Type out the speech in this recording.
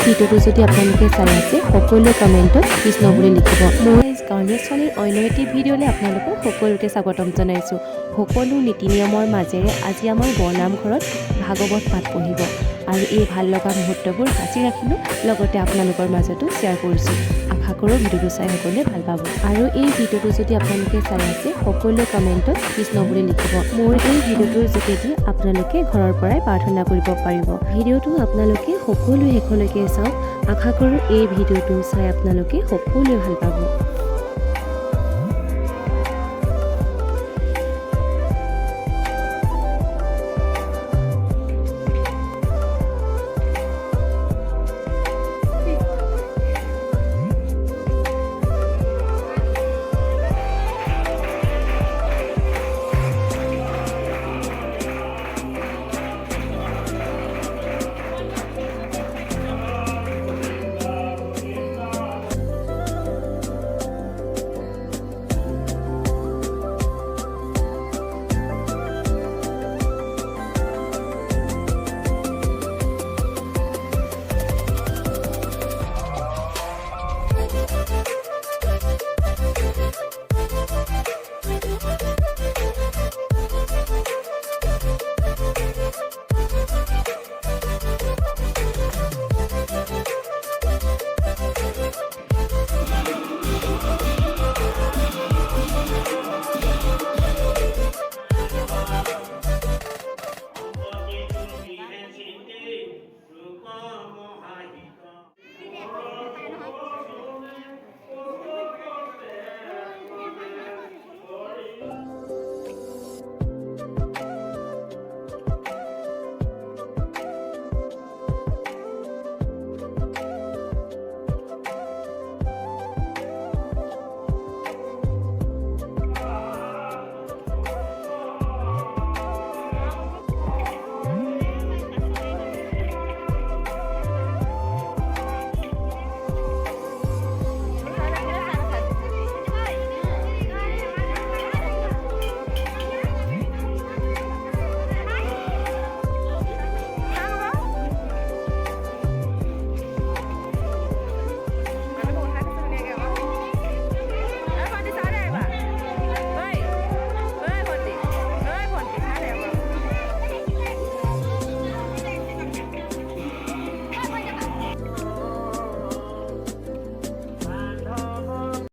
ভিডিঅ'টো যদি আপোনালোকে চাই আছে সকলোৱে কমেণ্টত কৃষ্ণ বুলি লিখিব। মই গাঁৱলীয়া ছোৱালীৰ অন্য এটি ভিডিঅ'লৈ আপোনালোকক সকলোকে স্বাগতম জনাইছোঁ। সকলো নীতি নিয়মৰ মাজেৰে আজি আমাৰ বৰনামঘৰত ভাগৱত পাঠ পঢ়িব আৰু এই ভাল লগা মুহূৰ্তবোৰ সাঁচি ৰাখিলোঁ, লগতে আপোনালোকৰ মাজতো শ্বেয়াৰ কৰিছোঁ। আশা কৰোঁ ভিডিঅ'টো চাই সকলোৱে ভাল পাব। আৰু এই ভিডিঅ'টো যদি আপোনালোকে চাই আছে সকলোৱে কমেণ্টত কৃষ্ণ বুলি লিখিব। মোৰ এই ভিডিঅ'টোৰ যোগেদি আপোনালোকে ঘৰৰ পৰাই প্ৰাৰ্থনা কৰিব পাৰিব। ভিডিঅ'টো আপোনালোকে সকলোৱে শেষলৈকে চাওক। আশা কৰোঁ এই ভিডিঅ'টো চাই আপোনালোকে সকলোৱে ভাল পাব।